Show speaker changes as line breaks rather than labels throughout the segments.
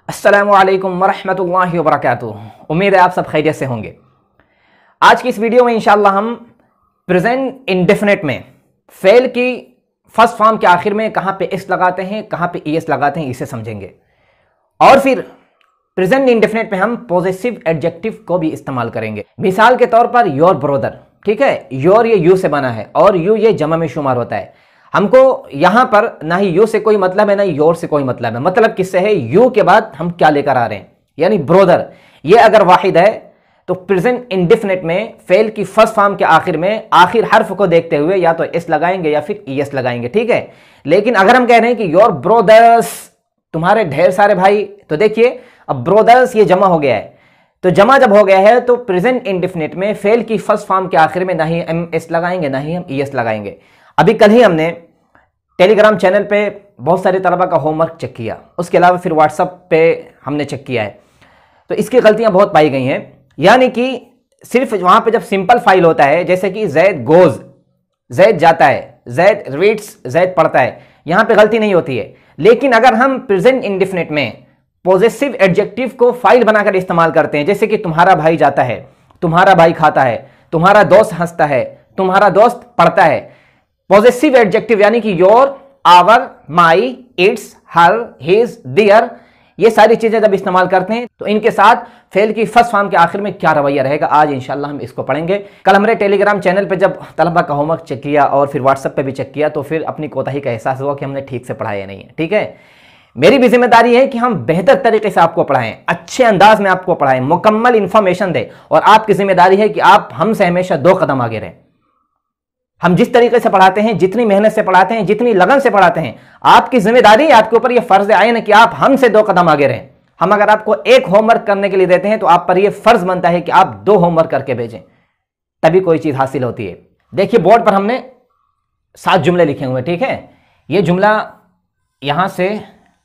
अस्सलामुअलैकुम वरहमतुल्लाहि वबरकातुहू। उम्मीद है आप सब खैरियत से होंगे। आज की इस वीडियो में इंशाअल्लाह हम प्रेजेंट इंडेफिनिट में फेल की फर्स्ट फॉर्म के आखिर में कहाँ पे एस लगाते हैं, कहाँ पे ईएस लगाते हैं, इसे समझेंगे। और फिर प्रेजेंट इंडेफिनिट में हम पॉजेसिव एडजेक्टिव को भी इस्तेमाल करेंगे। मिसाल के तौर पर योर ब्रदर, ठीक है, योर ये यू से बना है और यू ये जमा में शुमार होता है। हमको यहां पर ना ही यू से कोई मतलब है ना ही योर से कोई मतलब है। मतलब किससे है? यू के बाद हम क्या लेकर आ रहे हैं, यानी ब्रोदर। ये अगर वाहिद है तो प्रेजेंट इंडेफिनिट में फेल की फर्स्ट फॉर्म के आखिर में आखिर हर्फ को देखते हुए या तो एस लगाएंगे या फिर ईएस लगाएंगे, ठीक है। लेकिन अगर हम कह रहे हैं कि योर ब्रोदर्स, तुम्हारे ढेर सारे भाई, तो देखिए अब ब्रोदर्स ये जमा हो गया है। तो जमा जब हो गया है तो प्रेजेंट इंडेफिनिट में फेल की फर्स्ट फॉर्म के आखिर में ना ही हम एस लगाएंगे ना ही हम ईएस लगाएंगे। अभी कल ही हमने टेलीग्राम चैनल पे बहुत सारे तलबा का होमवर्क चेक किया, उसके अलावा फिर व्हाट्सएप पे हमने चेक किया है, तो इसकी गलतियां बहुत पाई गई हैं। यानी कि सिर्फ वहां पे जब सिंपल फाइल होता है, जैसे कि जैद गोज, जैद जाता है, जैद रीड्स, जैद पढ़ता है, यहां पे गलती नहीं होती है। लेकिन अगर हम प्रेजेंट इंडेफिनिट में पॉजेसिव एडजेक्टिव को फाइल बनाकर इस्तेमाल करते हैं, जैसे कि तुम्हारा भाई जाता है, तुम्हारा भाई खाता है, तुम्हारा दोस्त हंसता है, तुम्हारा दोस्त पढ़ता है, पॉजेसिव एडजेक्टिव यानी कि your, our, my, its, her, his, their, ये सारी चीजें जब इस्तेमाल करते हैं तो इनके साथ फेल की फर्स्ट फॉर्म के आखिर में क्या रवैया रहेगा, आज इंशाल्लाह हम इसको पढ़ेंगे। कल हमने टेलीग्राम चैनल पे जब तलबा का होमवर्क चेक किया और फिर व्हाट्सएप पे भी चेक किया तो फिर अपनी कोताही का एहसास हुआ कि हमने ठीक से पढ़ाया नहीं है, ठीक है। मेरी भी जिम्मेदारी है कि हम बेहतर तरीके से आपको पढ़ाएं, अच्छे अंदाज में आपको पढ़ाएं, मुकम्मल इंफॉर्मेशन दें, और आपकी जिम्मेदारी है कि आप हमसे हमेशा 2 कदम आगे रहें। हम जिस तरीके से पढ़ाते हैं, जितनी मेहनत से पढ़ाते हैं, जितनी लगन से पढ़ाते हैं, आपकी जिम्मेदारी, आपके ऊपर यह फर्ज आयन है कि आप हमसे 2 कदम आगे रहें। हम अगर आपको 1 होमवर्क करने के लिए देते हैं तो आप पर यह फर्ज बनता है कि आप 2 होमवर्क करके भेजें, तभी कोई चीज हासिल होती है। देखिए बोर्ड पर हमने 7 जुमले लिखे हुए, ठीक है। यह जुमला यहां से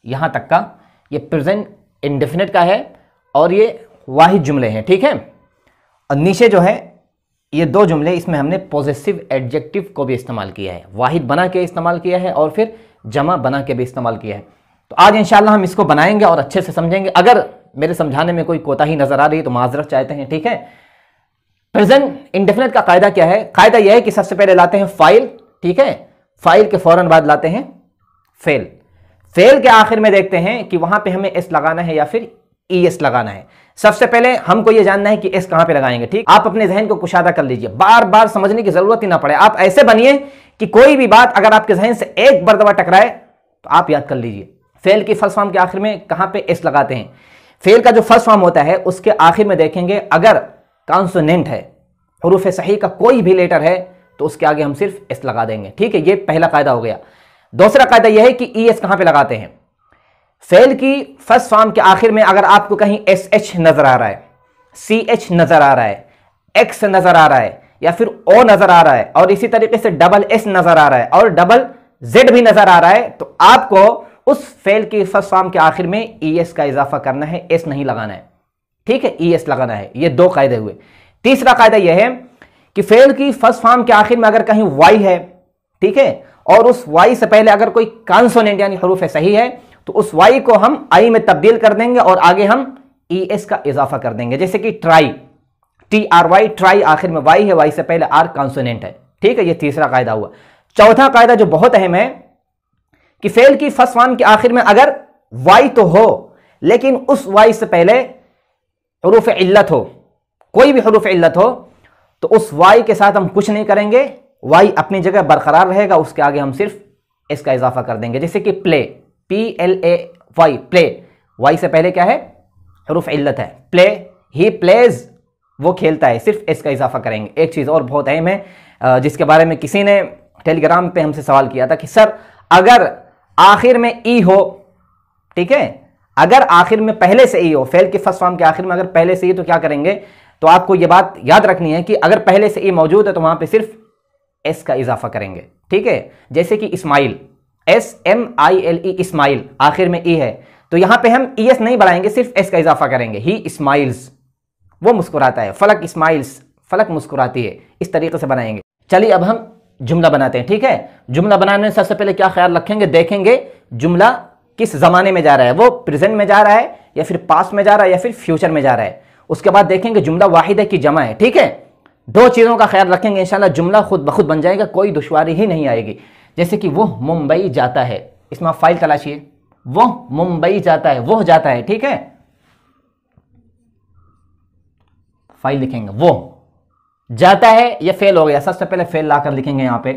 यहां तक का ये प्रेजेंट इंडेफिनिट का है और ये वाहिद जुमले हैं, ठीक है। और नीचे जो है ये 2 जुमले, इसमें हमने पॉजेसिव एडजेक्टिव को भी इस्तेमाल किया है, वाहिद बना के इस्तेमाल किया है और फिर जमा बना के भी इस्तेमाल किया है। तो आज इंशाल्लाह हम इसको बनाएंगे और अच्छे से समझेंगे। अगर मेरे समझाने में कोई कोताही नजर आ रही है तो माजरत चाहते हैं, ठीक है। प्रेजेंट इंडेफिनिट का कायदा क्या है? कायदा यह है कि सबसे पहले लाते हैं फाइल, ठीक है, फाइल के फौरन बाद लाते हैं फेल। फेल के आखिर में देखते हैं कि वहां पे हमें एस लगाना है या फिर ईएस लगाना है। सबसे पहले हमको यह जानना है कि एस कहां पे लगाएंगे, ठीक। आप अपने जहन को कुशादा कर लीजिए, बार बार समझने की जरूरत ही ना पड़े। आप ऐसे बनिए कि कोई भी बात अगर आपके जहन से एक मरतबा टकराए तो आप याद कर लीजिए। फेल की फर्स्ट फॉर्म के आखिर में कहां पे एस लगाते हैं? फेल का जो फर्स्ट फॉर्म होता है उसके आखिर में देखेंगे अगर कॉन्सोनेंट है, हुरूफ सही का कोई भी लेटर है, तो उसके आगे हम सिर्फ एस लगा देंगे, ठीक है। ये पहला कायदा हो गया। दूसरा कायदा यह है कि ईएस कहां पे लगाते हैं? फेल की फर्स्ट फॉर्म के आखिर में अगर आपको कहीं एस एच नजर आ रहा है, सी एच नजर आ रहा है, एक्स नजर आ रहा है या फिर ओ नजर आ रहा है और इसी तरीके से डबल एस नजर आ रहा है और डबल जेड भी नजर आ रहा है, तो आपको उस फेल की फर्स्ट फॉर्म के आखिर में ईएस का इजाफा करना है, एस नहीं लगाना है, ठीक है, ईएस लगाना है। ये 2 कायदे हुए। तीसरा कायदा यह है कि फेल की फर्स्ट फॉर्म के आखिर में अगर कहीं वाई है, ठीक है, और उस वाई से पहले अगर कोई कॉन्सोनेंट यानी हुरूफ सही है तो उस वाई को हम आई में तब्दील कर देंगे और आगे हम ईएस का इजाफा कर देंगे। जैसे कि ट्राई, TRY, ट्राई, आखिर में वाई है, वाई से पहले आर कॉन्सोनेंट है, ठीक है। ये तीसरा कायदा हुआ। चौथा कायदा जो बहुत अहम है कि फेल की फर्स्ट फॉर्म के आखिर में अगर वाई तो हो लेकिन उस वाई से पहले हुरूफ इल्लत हो, कोई भी हुरूफ इल्लत हो, तो उस वाई के साथ हम कुछ नहीं करेंगे, वाई अपनी जगह बरकरार रहेगा, उसके आगे हम सिर्फ इसका इजाफा कर देंगे। जैसे कि प्ले, PLAY, प्ले, वाई से पहले क्या है? हुरूफ इल्लत है, प्ले, ही प्लेज, वो खेलता है, सिर्फ इसका इजाफा करेंगे। एक चीज और बहुत अहम है जिसके बारे में किसी ने टेलीग्राम पे हमसे सवाल किया था कि सर अगर आखिर में ई हो, ठीक है, अगर आखिर में पहले से ई हो, फेल के फर्स्ट फॉर्म के आखिर में अगर पहले से ई तो क्या करेंगे? तो आपको यह बात याद रखनी है कि अगर पहले से ई मौजूद है तो वहां पे सिर्फ एस का इजाफा करेंगे, ठीक है। जैसे कि इस्माइल, SMILE, इस्माइल, आखिर में ई है, तो यहां पे हम ईएस नहीं बढ़ाएंगे, सिर्फ एस का इजाफा करेंगे। ही स्माइल्स, वो मुस्कुराता है, फलक स्माइल्स, फलक मुस्कुराती है, इस तरीके से बनाएंगे। चलिए अब हम जुमला बनाते हैं, ठीक है। जुमला बनाने से सबसे पहले क्या ख्याल रखेंगे? देखेंगे जुमला किस जमाने में जा रहा है, वो प्रेजेंट में जा रहा है या फिर पास्ट में जा रहा है या फिर फ्यूचर में जा रहा है। उसके बाद देखेंगे जुमला वाहिद है कि जमा है। ठीक है, दो चीज़ों का ख्याल रखेंगे, इंशाल्लाह जुमला खुद ब खुद बन जाएगा, कोई दुश्वारी ही नहीं आएगी। जैसे कि वो मुंबई जाता है, इसमें आप फाइल तलाशिए, वो मुंबई जाता है, वो जाता है। ठीक है, फाइल लिखेंगे, वो जाता है, ये फेल हो गया। सबसे पहले फेल लाकर लिखेंगे यहां पे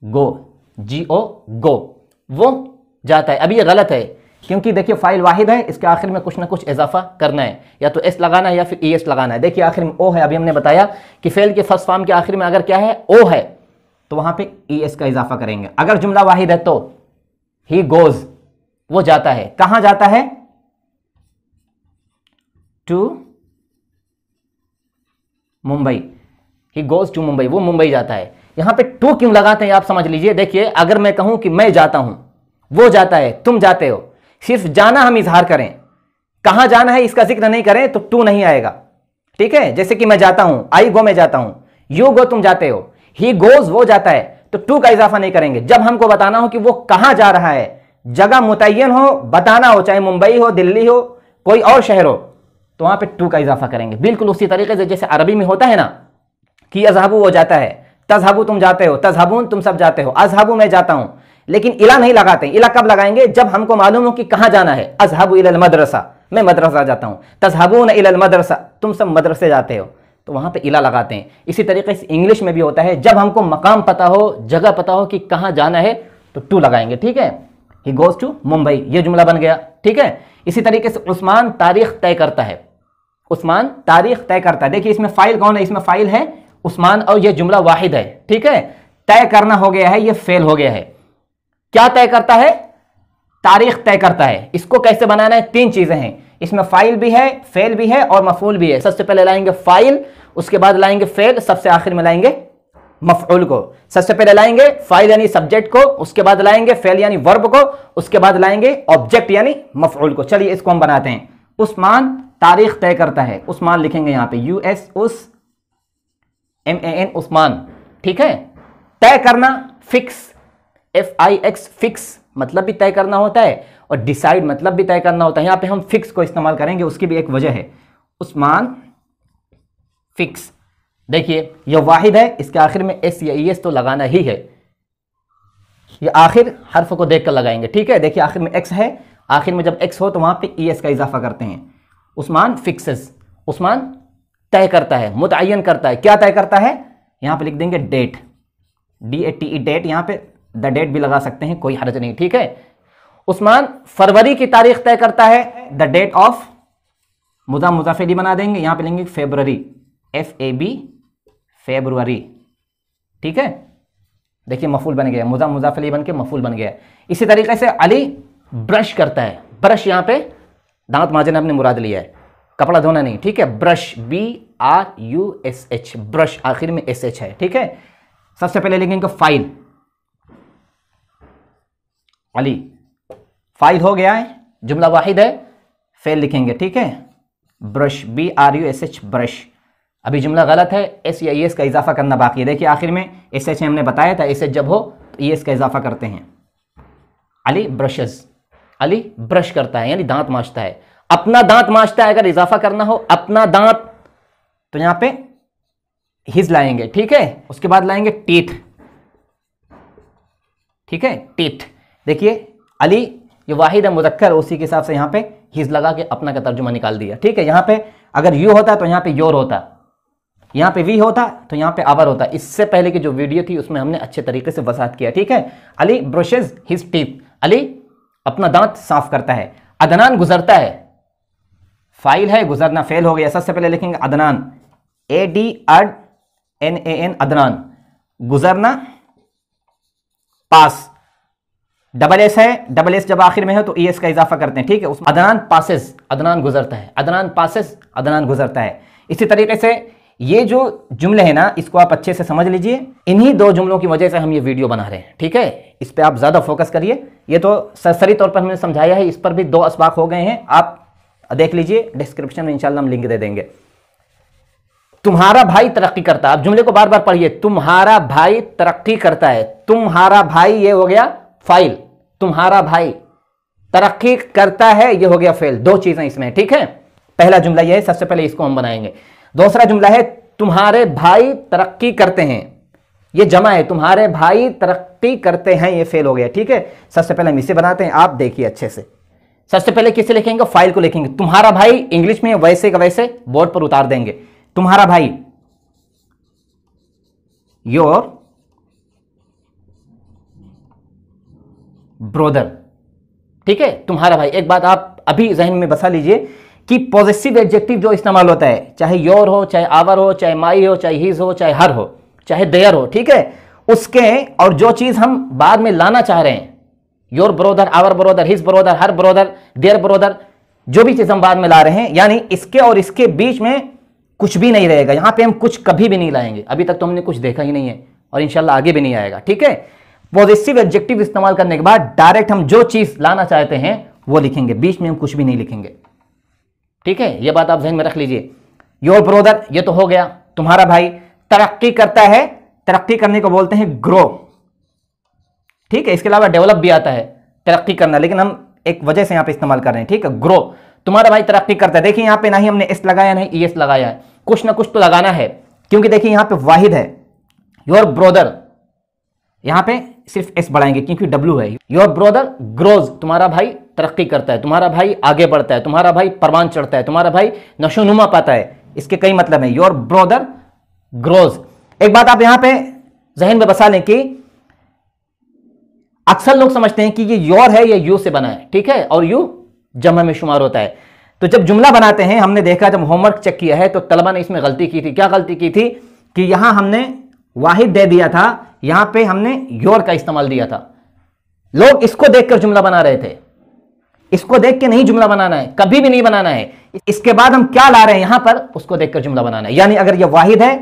गो, GO गो, वो जाता है। अभी ये गलत है क्योंकि देखिए फाइल वाहिद है, इसके आखिर में कुछ ना कुछ इजाफा करना है, या तो एस लगाना है या फिर ES लगाना है। देखिए आखिर में ओ है, अभी हमने बताया कि फेल के फर्स्ट फॉर्म के आखिर में अगर क्या है, ओ है, तो वहां पे ES का इजाफा करेंगे। अगर जुमला वाहिद है तो ही गोज, वो जाता है। कहां जाता है? To Mumbai, he goes to Mumbai, वो मुंबई जाता है। यहां पे टू क्यों लगाते हैं आप समझ लीजिए। देखिए अगर मैं कहूं कि मैं जाता हूं, वो जाता है, तुम जाते हो, सिर्फ जाना हम इजहार करें, कहां जाना है इसका जिक्र नहीं करें तो टू नहीं आएगा। ठीक है, जैसे कि मैं जाता हूं, आई गो, मैं जाता हूं, यू गो, तुम जाते हो, ही गोज, वो जाता है, तो टू का इजाफा नहीं करेंगे। जब हमको बताना हो कि वो कहां जा रहा है, जगह मुतय्यन हो, बताना हो, चाहे मुंबई हो, दिल्ली हो, कोई और शहर हो, तो वहां पे टू का इजाफा करेंगे। बिल्कुल उसी तरीके से जैसे अरबी में होता है ना कि अजहबू, वो जाता है, तजहबू, तुम जाते हो, तजहबून, तुम सब जाते हो, अजहबू, मैं जाता हूं। लेकिन इला नहीं लगाते। इला कब लगाएंगे? जब हमको मालूम हो कि कहां जाना है। अजहबू इलल मदरसा, मैं मदरसा जाता हूं, तजहबून इलल मदरसा, तुम सब मदरसे जाते हो, तो वहां पे इला लगाते हैं। इसी तरीके से इंग्लिश में भी होता है, जब हमको मकाम पता हो, जगह पता हो कि कहां जाना है, तो टू लगाएंगे। ठीक है, ही गोज टू मुंबई, ये जुमला बन गया। ठीक है, इसी तरीके से उस्मान तारीख तय करता है, उस्मान तारीख तय करता है। देखिए इसमें फाइल कौन है? इसमें फाइल है उस्मान और यह जुमला वाहिद है। ठीक है, तय करना हो गया है, यह फेल हो गया है। क्या तय करता है? तारीख तय करता है। इसको कैसे बनाना है? तीन चीजें हैं इसमें, फाइल भी है, फेल भी है और मफूल भी है। सबसे पहले लाएंगे फाइल, उसके बाद लाएंगे फेल, सबसे आखिर में लाएंगे मफऊल को। सबसे पहले लाएंगे फाइल यानी सब्जेक्ट को, उसके बाद लाएंगे फेल यानी वर्ब को, उसके बाद लाएंगे ऑब्जेक्ट यानी मफऊल को। चलिए इसको हम बनाते हैं। उस्मान तारीख तय करता है, उस्मान लिखेंगे यहां पे US, उस, MAN, उस्मान। ठीक है, तय करना, फिक्स, FIX, फिक्स मतलब भी तय करना होता है और डिसाइड मतलब भी तय करना होता है। यहां पे हम फिक्स को इस्तेमाल करेंगे, उसकी भी एक वजह है, उस्मान फिक्स। देखिए यह वाहिद है, इसके आखिर में S या ES तो लगाना ही है, ये आखिर हर्फ को देखकर लगाएंगे। ठीक है, देखिए आखिर में X है, आखिर में जब X हो तो वहां पे ES का इजाफा करते हैं। उस्मान फिक्सेस, उस्मान तय करता है, मुतय्यन करता है। क्या तय करता है? यहां पे लिख देंगे डेट, DATE, डेट, यहां पे द डेट भी लगा सकते हैं, कोई हर्ज नहीं। ठीक है, उस्मान फरवरी की तारीख तय करता है, द डेट ऑफ, मुजाफिली बना देंगे, यहां पे लेंगे फेब्रुअरी, FAB, फेब्रुअरी। ठीक है, देखिए मफूल बन गया, मुजाफिली बन के मफूल बन गया। इसी तरीके से अली ब्रश करता है, ब्रश यहां पे दांत मांजना आपने मुराद लिया है, कपड़ा धोना नहीं। ठीक है, ब्रश, BRUSH, ब्रश, आखिर में SH है। ठीक है, सबसे पहले लिखेंगे फाइल, अली, फाइल हो गया है, जुमला वाहिद है, फेल लिखेंगे। ठीक है, ब्रश, BRUSH, ब्रश। अभी जुमला गलत है, S या ES का इजाफा करना बाकी है। देखिए आखिर में SH हमने बताया था, SH जब हो तो ES का इजाफा करते हैं। अली ब्रशेस, अली ब्रश करता है यानी दांत मांजता है, अपना दांत मांजता है। अगर इजाफा करना हो अपना दांत, तो यहां पे हिज लाएंगे। ठीक है, उसके बाद लाएंगे टीथ। ठीक है, टीथ। देखिए अली ये वाहिद है, मुज़क्कर, उसी के हिसाब से यहां पे हिज लगा के अपना का तर्जुमा निकाल दिया। ठीक है, यहां पे अगर यू होता तो यहां पे योर होता, यहां पे वी होता तो यहां पे आवर होता। इससे पहले की जो वीडियो थी उसमें हमने अच्छे तरीके से वजाहत किया। ठीक है, Ali brushes his teeth, Ali अपना दांत साफ करता है। अदनान गुजरता है, फाइल है, गुजरना फेल हो गया। सबसे पहले लिखेंगे अदनान, ADNAN, अदनान, गुजरना, पास, डबल एस है, डबल एस जब आखिर में है तो ES का इजाफा करते हैं। ठीक है, उसमें अदनान पासेस, अदनान गुजरता है, अदनान पासेस, अदनान गुजरता है। इसी तरीके से ये जो जुमले हैं ना, इसको आप अच्छे से समझ लीजिए। इन्हीं दो जुमलों की वजह से हम ये वीडियो बना रहे हैं। ठीक है, इस पे आप ज्यादा फोकस करिए। ये तो सरसरी तौर पर हमने समझाया है, इस पर भी 2 असबाक हो गए हैं, आप देख लीजिए, डिस्क्रिप्शन में इंशाल्लाह हम लिंक दे देंगे। तुम्हारा भाई तरक्की करता है, आप जुमले को बार बार पढ़िए, तुम्हारा भाई तरक्की करता है। तुम्हारा भाई, ये हो गया फाइल, तुम्हारा भाई तरक्की करता है, ये हो गया फेल। दो चीजें इसमें, ठीक है। पहला जुमला ये है, सबसे पहले इसको हम बनाएंगे। दूसरा जुमला है तुम्हारे भाई तरक्की करते हैं, ये जमा है, तुम्हारे भाई तरक्की करते हैं, ये फेल हो गया, ठीक है। सबसे पहले हम इसे बनाते हैं, आप देखिए अच्छे से। सबसे पहले किसे लिखेंगे? फाइल को लिखेंगे। तुम्हारा भाई इंग्लिश में वैसे का वैसे बोर्ड पर उतार देंगे। तुम्हारा भाई, योर ब्रोदर, ठीक है, तुम्हारा भाई। एक बात आप अभी जहन में बसा लीजिए कि पॉजिटिव एडजेक्टिव जो इस्तेमाल होता है, चाहे योर हो, चाहे आवर हो, चाहे माई हो, चाहे हिज हो, चाहे हर हो, चाहे देयर हो, ठीक है, उसके और जो चीज हम बाद में लाना चाह रहे हैं, your brother, our brother, his brother, her brother, their brother, जो भी चीज हम बाद में ला रहे हैं, यानी इसके और इसके बीच में कुछ भी नहीं रहेगा। यहां पे हम कुछ कभी भी नहीं लाएंगे। अभी तक तो हमने कुछ देखा ही नहीं है और इंशाल्लाह आगे भी नहीं आएगा, ठीक है। पॉजिटिव एडजेक्टिव इस्तेमाल करने के बाद डायरेक्ट हम जो चीज लाना चाहते हैं वो लिखेंगे, बीच में हम कुछ भी नहीं लिखेंगे, ठीक है। यह बात आप ध्यान में रख लीजिए। योर ब्रोदर, ये तो हो गया। तुम्हारा भाई तरक्की करता है, तरक्की करने को बोलते हैं ग्रो, ठीक है। इसके अलावा डेवलप भी आता है, तरक्की करना, लेकिन हम एक वजह से यहां पे इस्तेमाल कर रहे हैं, ठीक है, ग्रो। तुम्हारा भाई तरक्की करता है। देखिए यहां पे ना ही हमने एस लगाया ना ही ईएस लगाया है, कुछ ना कुछ तो लगाना है, क्योंकि देखिए यहां पे वाहिद है। योर ब्रोदर, यहां पे सिर्फ एस बढ़ाएंगे क्योंकि डब्ल्यू है। योर ब्रोदर ग्रोज, तुम्हारा भाई तरक्की करता है, तुम्हारा भाई आगे बढ़ता है, तुम्हारा भाई परवान चढ़ता है, तुम्हारा भाई नशोनुमा पाता है। इसके कई मतलब है। Your brother grows. एक बात आप यहां पे जहन में बसा लें कि अक्सर लोग समझते हैं कि ये योर है, ये यू से बना है, ठीक है, और यू जमा में शुमार होता है। तो जब जुमला बनाते हैं, हमने देखा, जब होमवर्क चेक किया है तो तलबा ने इसमें गलती की थी। क्या गलती की थी कि यहां हमने वाहिद दे दिया था, यहां पे हमने योर का इस्तेमाल दिया था। लोग इसको देखकर जुमला बना रहे थे। इसको देख के नहीं जुमला बनाना है, कभी भी नहीं बनाना है। इसके बाद हम क्या ला रहे हैं यहां पर, उसको देखकर जुमला बनाना है। यानी अगर यह वाहिद है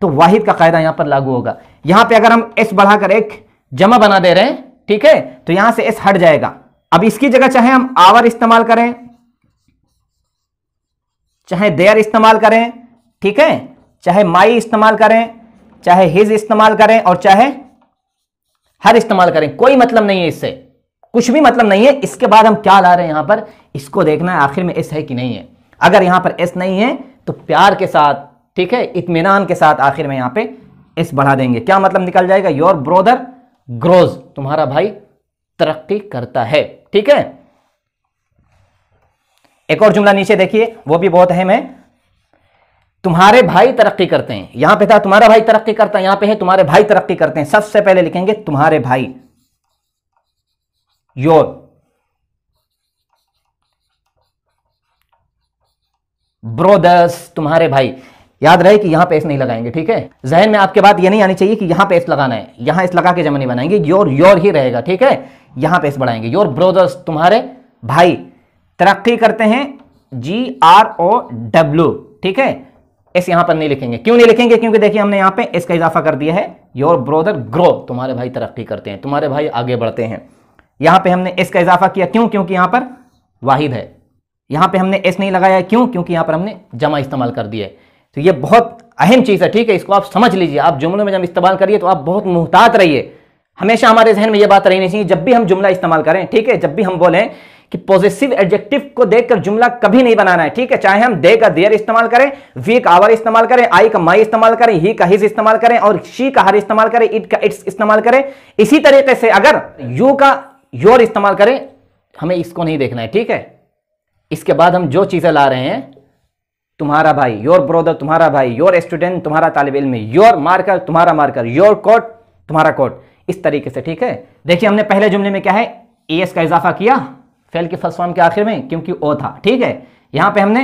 तो वाहिद का कायदा यहां पर लागू होगा। यहां पे अगर हम एस बढ़ाकर एक जमा बना दे रहे हैं, ठीक है, तो यहां से एस हट जाएगा। अब इसकी जगह चाहे हम आवर इस्तेमाल करें, चाहे देयर इस्तेमाल करें, ठीक है, चाहे माई इस्तेमाल करें, चाहे हिज इस्तेमाल करें, और चाहे हर इस्तेमाल करें, कोई मतलब नहीं है इससे, कुछ भी मतलब नहीं है। इसके बाद हम क्या ला रहे हैं यहां पर, इसको देखना है आखिर में एस है कि नहीं है। अगर यहां पर एस नहीं है तो प्यार के साथ, ठीक है, इत्मीनान के साथ आखिर में यहां पे एस बढ़ा देंगे। क्या मतलब निकल जाएगा? योर ब्रोदर ग्रोज, तुम्हारा भाई तरक्की करता है, ठीक है। एक और जुमला नीचे देखिए, वो भी बहुत अहम है। तुम्हारे भाई तरक्की करते हैं। यहां पे था तुम्हारा भाई तरक्की करता है, यहां पे है तुम्हारे भाई तरक्की करते हैं। सबसे पहले लिखेंगे तुम्हारे भाई, योर ब्रोदर्स, तुम्हारे भाई। याद रहे कि यहां पे एस नहीं लगाएंगे, ठीक है। जहन में आपके बात ये नहीं आनी चाहिए कि यहां पे एस लगाना है, यहां एस लगा के जमा नहीं बनाएंगे, योर योर ही रहेगा, ठीक है। यहां पे एस बढ़ाएंगे। योर ब्रोदर्स, तुम्हारे भाई तरक्की करते हैं, GROW, ठीक है। एस यहां पर नहीं लिखेंगे। क्यों नहीं लिखेंगे? क्योंकि देखिए हमने यहां पे एस का इजाफा कर दिया है। योर ब्रोदर ग्रो, तुम्हारे भाई तरक्की करते हैं, तुम्हारे भाई आगे बढ़ते हैं। यहां पे हमने एस का इजाफा किया, क्यों? क्योंकि यहां पर वाहिद है। यहां पे हमने एस नहीं लगाया, क्यों? क्योंकि यहां पर हमने जमा इस्तेमाल कर दिया है। तो ये बहुत अहम चीज है, ठीक है, इसको आप समझ लीजिए। आप जुमलों में जब इस्तेमाल करिए तो आप बहुत मुहतात रहिए। हमेशा हमारे जहन में यह बात रहनी चाहिए, जब भी हम जुमला इस्तेमाल करें, ठीक है, जब भी हम बोलें कि पॉजिटिव एडजेक्टिव को देखकर जुमला कभी नहीं बनाना है, ठीक है। चाहे हम दे का देयर इस्तेमाल करें, वी का आवर इस्तेमाल करें, आई का माई इस्तेमाल करें, ही का हिज इस्तेमाल करें, और शी का हर इस्तेमाल करें, इट का इट्स इस्तेमाल करें। इसी तरीके से अगर यू का योर इस्तेमाल करें, हमें इसको नहीं देखना है, ठीक है। इसके बाद हम जो चीजें ला रहे हैं, तुम्हारा भाई, योर ब्रोदर, तुम्हारा भाई, योर स्टूडेंट, तुम्हारा तालिब इल्म, योर मार्कर, तुम्हारा मार्कर, योर कोट, तुम्हारा कोट, इस तरीके से, ठीक है। देखिए हमने पहले जुमले में क्या है, एस का इजाफा किया फेल के फर्स्ट फॉर्म के आखिर में, क्योंकि ओ था, ठीक है। यहां पे हमने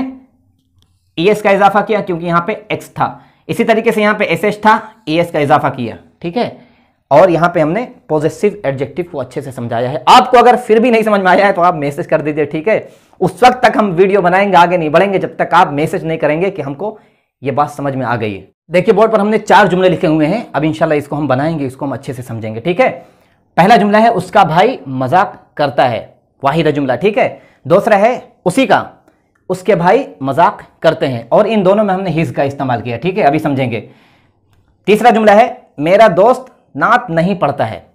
एस का इजाफा किया क्योंकि यहां पे एक्स था। इसी तरीके से यहां पे एस था, एस का इजाफा किया, ठीक है। और यहां पे हमने पॉजिटिव एडजेक्टिव को अच्छे से समझाया है। आपको अगर फिर भी नहीं समझ में आया है तो आप मैसेज कर दीजिए, ठीक है। उस वक्त तक हम वीडियो बनाएंगे, आगे नहीं बढ़ेंगे जब तक आप मैसेज नहीं करेंगे कि हमको ये बात समझ में आ गई है। देखिए बोर्ड पर हमने 4 जुमले लिखे हुए हैं। अब इंशाल्लाह इसको हम बनाएंगे, इसको हम अच्छे से समझेंगे, ठीक है। पहला जुमला है उसका भाई मजाक करता है, वाहिद जुमला, ठीक है। दूसरा है उसी का, उसके भाई मजाक करते हैं, और इन दोनों में हमने हिज का इस्तेमाल किया, ठीक है, अभी समझेंगे। तीसरा जुमला है मेरा दोस्त नात नहीं पढ़ता है,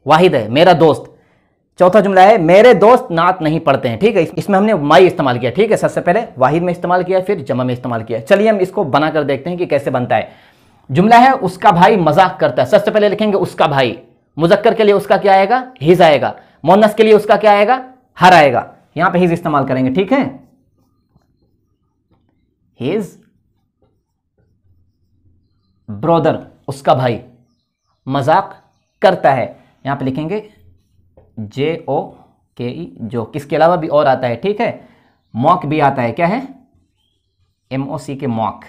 वाहिद है, मेरा दोस्त। चौथा जुमला है मेरे दोस्त नात नहीं पढ़ते हैं। ठीक है, इसमें हमने माई इस्तेमाल किया। ठीक है, सबसे पहले वाहिद में इस्तेमाल किया, फिर जमा में इस्तेमाल किया। चलिए हम इसको बनाकर देखते हैं कि कैसे बनता है। जुमला है उसका भाई मजाक करता है। सबसे पहले लिखेंगे उसका भाई। मुजक्कर के लिए उसका क्या आएगा? हिज आएगा। मुन्नस के लिए उसका क्या आएगा? हर आएगा। यहां पे हिज इस्तेमाल करेंगे। ठीक है, हिज ब्रदर, उसका भाई मजाक करता है। यहां पे लिखेंगे JOKE, जो किसके अलावा भी और आता है। ठीक है, मॉक भी आता है। क्या है? MOC के मॉक।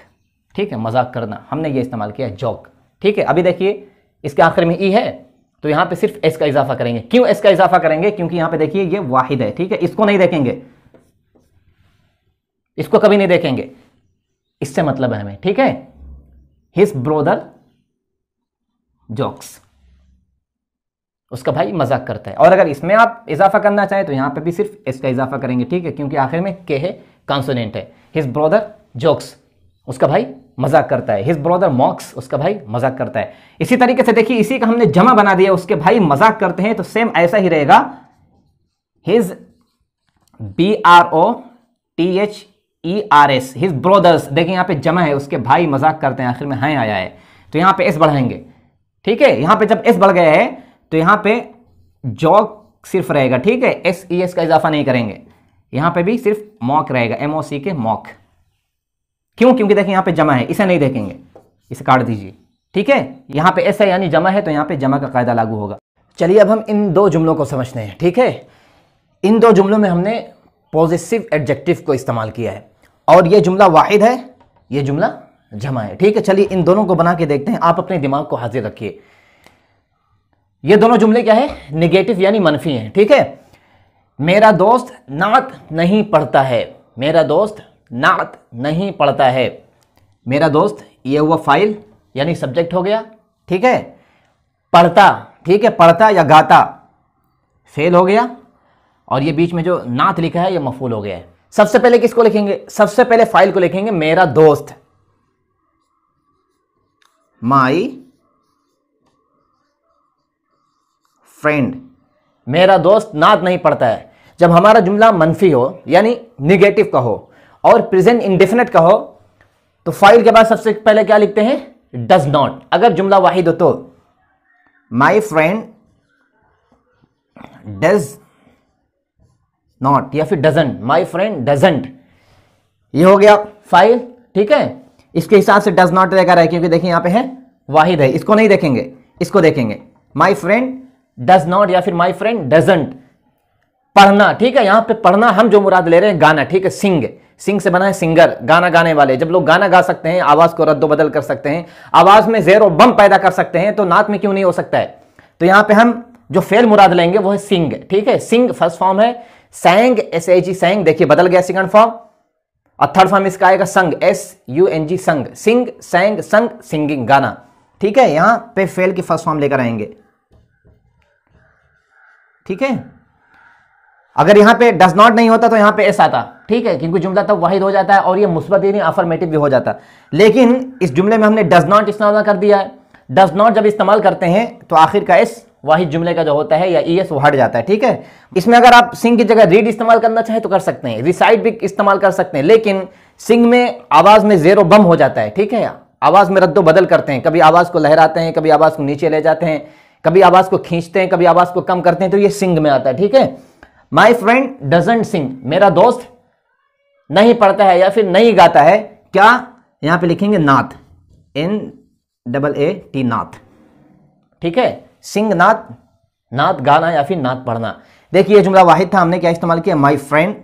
ठीक है, मजाक करना, हमने ये इस्तेमाल किया जोक। ठीक है, अभी देखिए इसके आखिर में ई है तो यहां पे सिर्फ एस का इजाफा करेंगे। क्यों एस का इजाफा करेंगे? क्योंकि यहां पे देखिए ये वाहिद है। ठीक है, इसको नहीं देखेंगे, इसको कभी नहीं देखेंगे, इससे मतलब है हमें। ठीक है, हिज ब्रदर जोक्स, उसका भाई मजाक करता है। और अगर इसमें आप इजाफा करना चाहें तो यहां पे भी सिर्फ एस का इजाफा करेंगे। ठीक है, क्योंकि आखिर में के है, कॉन्सोनेंट है। हिज ब्रदर जोक्स, उसका भाई मजाक करता है। हिज ब्रदर मॉक्स, उसका भाई मजाक करता है। इसी तरीके से देखिए, इसी का हमने जमा बना दिया, उसके भाई मजाक करते हैं, तो सेम ऐसा ही रहेगा। His BROTHERS, his brothers. देखिए यहां पे जमा है, उसके भाई मजाक करते हैं, आखिर में हैं आया है, तो यहां पे एस बढ़ाएंगे। ठीक है, यहां पे जब एस बढ़ गया है तो यहां पे जॉक सिर्फ रहेगा। ठीक है, SES का इजाफा नहीं करेंगे। यहां पे भी सिर्फ मॉक रहेगा, MOC के मॉक। क्यों? क्योंकि देखिए यहां पे जमा है, इसे नहीं देखेंगे, इसे काट दीजिए। ठीक है, यहां पे ऐसा यानी जमा है तो यहां पे जमा का कायदा लागू होगा। चलिए अब हम इन दो जुमलों को समझते हैं। ठीक है, इन दो जुमलों में हमने पॉजिटिव एडजेक्टिव को इस्तेमाल किया है और ये जुमला वाहिद है, ये जुमला जमा है। ठीक है, चलिए इन दोनों को बना के देखते हैं। आप अपने दिमाग को हाजिर रखिए। ये दोनों जुमले क्या है? निगेटिव यानी मनफी हैं। ठीक है, मेरा दोस्त नात नहीं पढ़ता है। मेरा दोस्त नात नहीं पढ़ता है। मेरा दोस्त, ये हुआ फाइल यानी सब्जेक्ट हो गया। ठीक है, पढ़ता, ठीक है, पढ़ता या गाता फेल हो गया, और ये बीच में जो नात लिखा है ये मफूल हो गया है। सबसे पहले किसको लिखेंगे? सबसे पहले फाइल को लिखेंगे, मेरा दोस्त, माई फ्रेंड। मेरा दोस्त नात नहीं पढ़ता है। जब हमारा जुमला मनफी हो यानी निगेटिव का हो और प्रेजेंट इंडेफिनिट का हो तो फाइल के बाद सबसे पहले क्या लिखते हैं? Does not. अगर जुमला वाहिद हो तो माई फ्रेंड डज नॉट या फिर डजंट, माई फ्रेंड डजंट, ये हो गया फाइल। ठीक है, इसके हिसाब से डज नॉट लेकर है क्योंकि देखिए यहां पे है वाहिद है, इसको नहीं देखेंगे, इसको देखेंगे। माई फ्रेंड डज नॉट या फिर माई फ्रेंड डजंट, पढ़ना। ठीक है, यहां पे पढ़ना हम जो मुराद ले रहे हैं गाना। ठीक है, सिंग, सिंग से बना है सिंगर, गाना गाने वाले। जब लोग गाना गा सकते हैं, आवाज को रद्दो बदल कर सकते हैं, आवाज में ज़ेर और बम पैदा कर सकते हैं, तो नात में क्यों नहीं हो सकता है? तो यहां पे हम जो फेल मुराद लेंगे वो है सिंग। ठीक है, सिंग फर्स्ट फॉर्म है, सैंग SAG सैंग, देखिए बदल गया सेकंड फॉर्म, और थर्ड फॉर्म इसका आएगा संग, SUNG संग, सिंग, सैंग, संग, सिंगिंग, गाना। ठीक है, यहां पे फेल की फर्स्ट फॉर्म लेकर आएंगे। ठीक है, अगर यहां पे डज नॉट नहीं होता तो यहां पे एस आता। ठीक है, क्योंकि जुमला तब वाहिद हो जाता है और ये मुस्बत यानी अफर्मेटिव भी हो जाता। लेकिन इस जुमले में हमने डज नॉट इस्तेमाल कर दिया है। डज नॉट जब इस्तेमाल करते हैं तो आखिर का एस वाहिद जुमले का जो होता है या ES वो हट जाता है। ठीक है, इसमें अगर आप सिंग की जगह रीड इस्तेमाल करना चाहें तो कर सकते हैं, रिसाइट भी इस्तेमाल कर सकते हैं, लेकिन सिंग में आवाज में ज़ेरो बम हो जाता है। ठीक है, आवाज में रद्दो बदल करते हैं, कभी आवाज को लहराते हैं, कभी आवाज को नीचे ले जाते हैं, कभी आवाज को खींचते हैं, कभी आवाज को कम करते हैं, तो ये सिंग में आता है। ठीक है, माई फ्रेंड डजंट सिंग, मेरा दोस्त नहीं पढ़ता है या फिर नहीं गाता है। क्या? यहां पे लिखेंगे नात, NAAT नात। ठीक है, सिंग नात, नात गाना या फिर नात पढ़ना। देखिए ये जुमला वाहिद था, हमने क्या इस्तेमाल किया? माई फ्रेंड,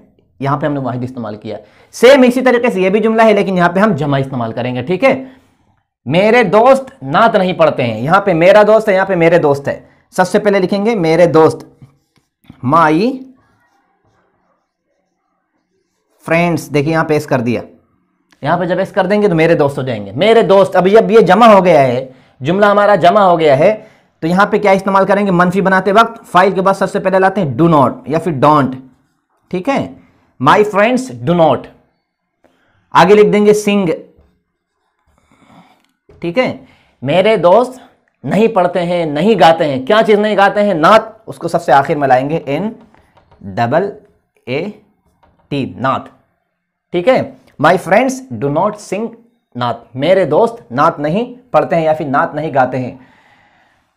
यहां पे हमने वाहिद इस्तेमाल किया। सेम इसी तरीके से ये भी जुमला है, लेकिन यहां पे हम जमा इस्तेमाल करेंगे। ठीक है, मेरे दोस्त नात नहीं पढ़ते हैं, यहां पे मेरा दोस्त है, यहां पे मेरे दोस्त है। सबसे पहले लिखेंगे मेरे दोस्त, माई फ्रेंड्स। देखिए यहां पे एस कर दिया, यहां पे जब एस कर देंगे तो मेरे दोस्त हो जाएंगे, मेरे दोस्त। अब जब ये जमा हो गया है, जुमला हमारा जमा हो गया है, तो यहां पे क्या इस्तेमाल करेंगे? मनफी बनाते वक्त फाइल के बाद सबसे पहले लाते हैं डू नॉट या फिर डोंट। ठीक है, माई फ्रेंड्स डू नॉट, आगे लिख देंगे सिंग। ठीक है, मेरे दोस्त नहीं पढ़ते हैं, नहीं गाते हैं। क्या चीज नहीं गाते हैं? नात। उसको सबसे आखिर में लाएंगे, NAAT, नात। ठीक है, माई फ्रेंड्स डू नॉट सिंग नात, मेरे दोस्त नात नहीं पढ़ते हैं या फिर नात नहीं गाते हैं।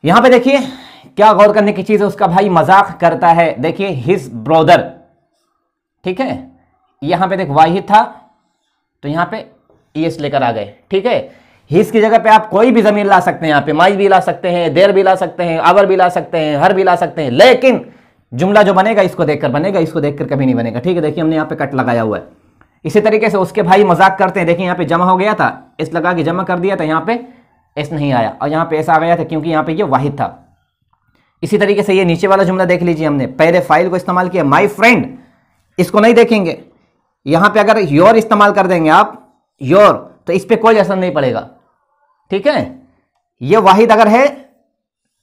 यहां पे देखिए क्या गौर करने की चीज है, उसका भाई मजाक करता है। देखिए हिज ब्रोदर, ठीक है, यहां पे देख वाहिद था तो यहां पे ईएस लेकर आ गए। ठीक है, हिज की जगह पे आप कोई भी जमीर ला सकते हैं, यहां पे माई भी ला सकते हैं, देर भी ला सकते हैं, आवर भी ला सकते हैं, हर भी ला सकते हैं, लेकिन जुमला जो बनेगा इसको देखकर बनेगा, इसको देखकर कभी नहीं बनेगा। ठीक है, देखिए हमने यहाँ पे कट लगाया हुआ है। इसी तरीके से उसके भाई मजाक करते हैं। देखिए यहाँ पे जमा हो गया था, इस लगा के जमा कर दिया था, यहाँ पे एस नहीं आया और यहाँ पे ऐसा आ गया था क्योंकि यहाँ पे ये वाहिद था। इसी तरीके से ये नीचे वाला जुमला देख लीजिए, हमने पहले फाइल को इस्तेमाल किया, माई फ्रेंड, इसको नहीं देखेंगे। यहां पे अगर योर इस्तेमाल कर देंगे आप, योर, तो इस पे कोई असर नहीं पड़ेगा। ठीक है, ये वाहिद अगर है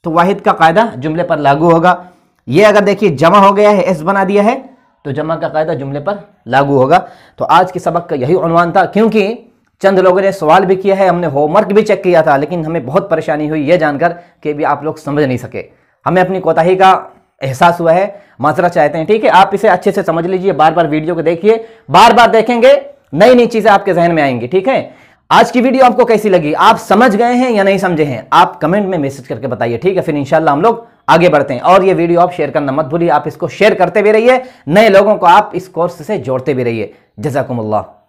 तो वाहिद का कायदा जुमले पर लागू होगा। ये अगर देखिए जमा हो गया है, एस बना दिया है, तो जमा का कायदा जुमले पर लागू होगा। तो आज के सबक का यही उन्वान था, क्योंकि चंद लोगों ने सवाल भी किया है, हमने होमवर्क भी चेक किया था, लेकिन हमें बहुत परेशानी हुई ये जानकर कि भी आप लोग समझ नहीं सके। हमें अपनी कोताही का एहसास हुआ है, माजरत चाहते हैं। ठीक है, आप इसे अच्छे से समझ लीजिए, बार बार वीडियो को देखिए, बार बार देखेंगे, नई नई चीजें आपके जहन में आएंगी। ठीक है, आज की वीडियो आपको कैसी लगी, आप समझ गए हैं या नहीं समझे हैं, आप कमेंट में मैसेज करके बताइए। ठीक है, फिर इंशाल्लाह हम लोग आगे बढ़ते हैं। और ये वीडियो आप शेयर करना मत भूलिए, आप इसको शेयर करते भी रहिए, नए लोगों को आप इस कोर्स से जोड़ते भी रहिए। जज़ाकुमुल्लाह।